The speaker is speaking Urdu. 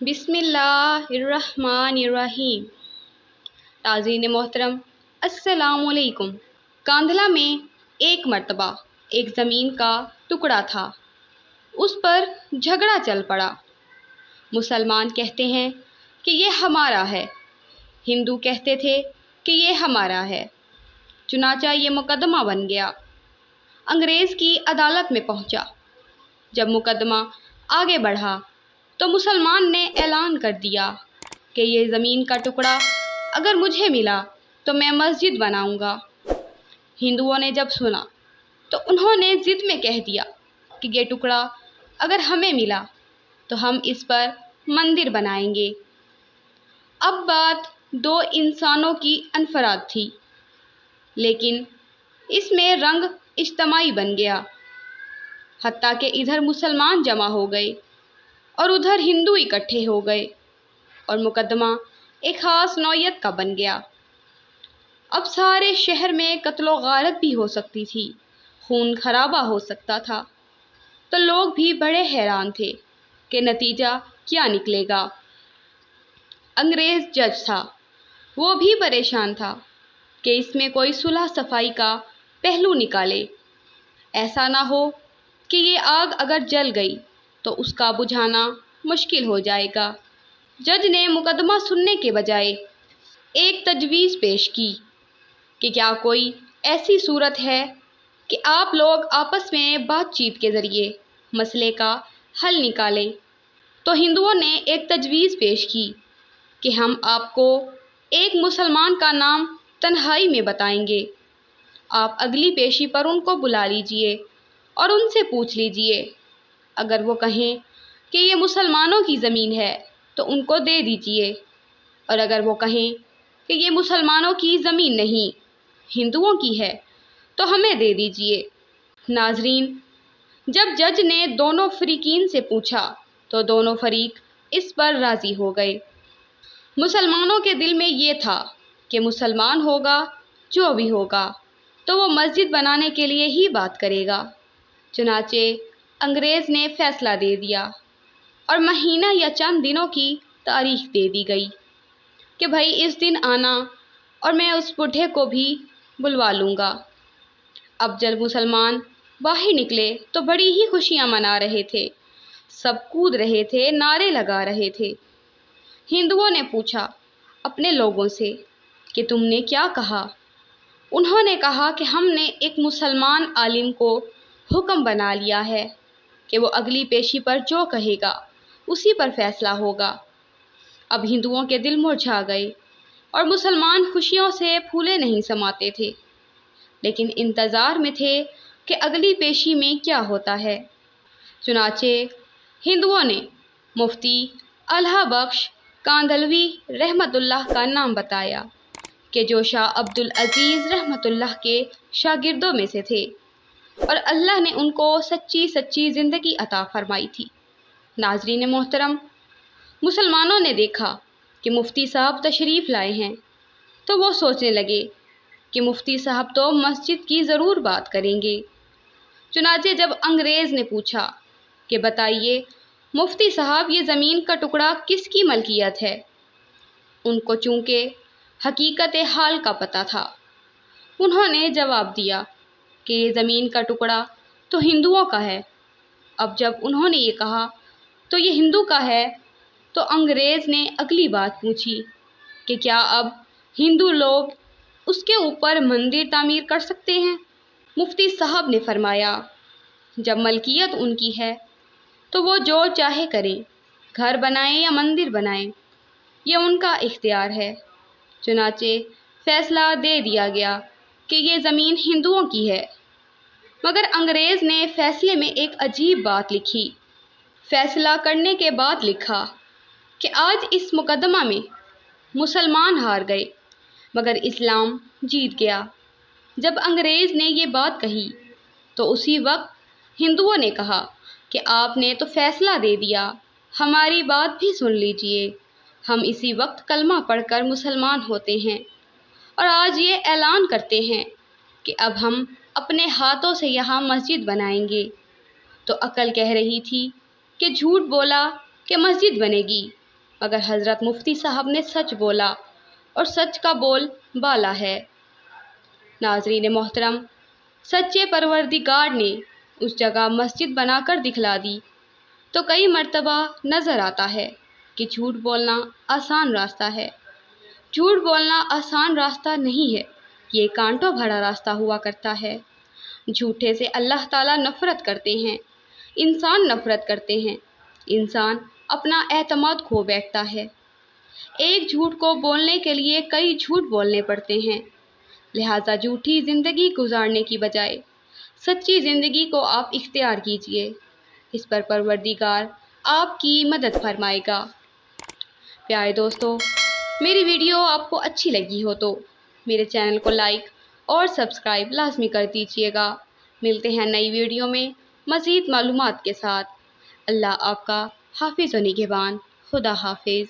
بسم اللہ الرحمن الرحیم۔ ناظرین محترم، السلام علیکم۔ کاندھلہ میں ایک مرتبہ ایک زمین کا ٹکڑا تھا، اس پر جھگڑا چل پڑا۔ مسلمان کہتے ہیں کہ یہ ہمارا ہے، ہندو کہتے تھے کہ یہ ہمارا ہے۔ چنانچہ یہ مقدمہ بن گیا، انگریز کی عدالت میں پہنچا۔ جب مقدمہ آگے بڑھا تو مسلمان نے اعلان کر دیا کہ یہ زمین کا ٹکڑا اگر مجھے ملا تو میں مسجد بناؤں گا۔ ہندوؤں نے جب سنا تو انہوں نے ضد میں کہہ دیا کہ یہ ٹکڑا اگر ہمیں ملا تو ہم اس پر مندر بنائیں گے۔ اب بات دو انسانوں کی انفراد تھی، لیکن اس میں رنگ اجتماعی بن گیا، حتیٰ کہ ادھر مسلمان جمع ہو گئے اور ادھر ہندو اکٹھے ہو گئے، اور مقدمہ ایک خاص نوعیت کا بن گیا۔ اب سارے شہر میں قتل و غارت بھی ہو سکتی تھی، خون خرابہ ہو سکتا تھا، تو لوگ بھی بڑے حیران تھے کہ نتیجہ کیا نکلے گا۔ انگریز جج تھا، وہ بھی پریشان تھا کہ اس میں کوئی صلح صفائی کا پہلو نکالے، ایسا نہ ہو کہ یہ آگ اگر جل گئی تو اس کا بجھانا مشکل ہو جائے گا۔ جج نے مقدمہ سننے کے بجائے ایک تجویز پیش کی کہ کیا کوئی ایسی صورت ہے کہ آپ لوگ آپس میں بات چیت کے ذریعے مسئلے کا حل نکالیں۔ تو ہندوؤں نے ایک تجویز پیش کی کہ ہم آپ کو ایک مسلمان کا نام تنہائی میں بتائیں گے، آپ اگلی پیشی پر ان کو بلا لیجئے اور ان سے پوچھ لیجئے، اگر وہ کہیں کہ یہ مسلمانوں کی زمین ہے تو ان کو دے دیجئے، اور اگر وہ کہیں کہ یہ مسلمانوں کی زمین نہیں، ہندوؤں کی ہے تو ہمیں دے دیجئے۔ ناظرین، جب جج نے دونوں فریقین سے پوچھا تو دونوں فریق اس پر راضی ہو گئے۔ مسلمانوں کے دل میں یہ تھا کہ مسلمان ہوگا جو بھی ہوگا تو وہ مسجد بنانے کے لیے ہی بات کرے گا۔ چنانچہ انگریز نے فیصلہ دے دیا اور مہینہ یا چند دنوں کی تاریخ دے دی گئی کہ بھائی اس دن آنا اور میں اس بڈھے کو بھی بلوا لوں گا۔ اب جب مسلمان باہر نکلے تو بڑی ہی خوشیاں منا رہے تھے، سب کود رہے تھے، نعرے لگا رہے تھے۔ ہندوؤں نے پوچھا اپنے لوگوں سے کہ تم نے کیا کہا؟ انہوں نے کہا کہ ہم نے ایک مسلمان عالم کو حکم بنا لیا ہے کہ وہ اگلی پیشی پر جو کہے گا اسی پر فیصلہ ہوگا۔ اب ہندوؤں کے دل مرجھا گئے اور مسلمان خوشیوں سے پھولے نہیں سماتے تھے، لیکن انتظار میں تھے کہ اگلی پیشی میں کیا ہوتا ہے۔ چنانچہ ہندوؤں نے مفتی الہا بخش کاندھلوی رحمۃ اللہ کا نام بتایا کہ جو شاہ عبد العزیز رحمۃ اللہ کے شاگردوں میں سے تھے، اور اللہ نے ان کو سچی زندگی عطا فرمائی تھی۔ ناظرین محترم، مسلمانوں نے دیکھا کہ مفتی صاحب تشریف لائے ہیں تو وہ سوچنے لگے کہ مفتی صاحب تو مسجد کی ضرور بات کریں گے۔ چنانچہ جب انگریز نے پوچھا کہ بتائیے مفتی صاحب یہ زمین کا ٹکڑا کس کی ملکیت ہے، ان کو چونکہ حقیقت حال کا پتہ تھا، انہوں نے جواب دیا کہ یہ زمین کا ٹکڑا تو ہندوؤں کا ہے۔ اب جب انہوں نے یہ کہا تو یہ ہندو کا ہے، تو انگریز نے اگلی بات پوچھی کہ کیا اب ہندو لوگ اس کے اوپر مندر تعمیر کر سکتے ہیں؟ مفتی صاحب نے فرمایا جب ملکیت ان کی ہے تو وہ جو چاہے کریں، گھر بنائیں یا مندر بنائیں، یہ ان کا اختیار ہے۔ چنانچہ فیصلہ دے دیا گیا کہ یہ زمین ہندوؤں کی ہے، مگر انگریز نے فیصلے میں ایک عجیب بات لکھی۔ فیصلہ کرنے کے بعد لکھا کہ آج اس مقدمہ میں مسلمان ہار گئے مگر اسلام جیت گیا۔ جب انگریز نے یہ بات کہی تو اسی وقت ہندوؤں نے کہا کہ آپ نے تو فیصلہ دے دیا، ہماری بات بھی سن لیجئے، ہم اسی وقت کلمہ پڑھ کر مسلمان ہوتے ہیں اور آج یہ اعلان کرتے ہیں کہ اب ہم اپنے ہاتھوں سے یہاں مسجد بنائیں گے۔ تو عقل کہہ رہی تھی کہ جھوٹ بولا کہ مسجد بنے گی، اگر حضرت مفتی صاحب نے سچ بولا اور سچ کا بول بالا ہے۔ ناظرین محترم، سچے پروردگار نے اس جگہ مسجد بنا کر دکھلا دی تو کئی مرتبہ نظر آتا ہے کہ جھوٹ بولنا آسان راستہ ہے۔ جھوٹ بولنا آسان راستہ نہیں ہے، یہ کانٹوں بھرا راستہ ہوا کرتا ہے۔ جھوٹے سے اللہ تعالیٰ نفرت کرتے ہیں، انسان نفرت کرتے ہیں، انسان اپنا اعتماد کھو بیٹھتا ہے۔ ایک جھوٹ کو بولنے کے لیے کئی جھوٹ بولنے پڑتے ہیں، لہٰذا جھوٹی زندگی گزارنے کی بجائے سچی زندگی کو آپ اختیار کیجیے، اس پر پروردگار آپ کی مدد فرمائے گا۔ پیارے دوستو، میری ویڈیو آپ کو اچھی لگی ہو تو میرے چینل کو لائک اور سبسکرائب لازمی کر دیجیے گا۔ ملتے ہیں نئی ویڈیو میں مزید معلومات کے ساتھ۔ اللہ آپ کا حافظ و نگہبان۔ خدا حافظ۔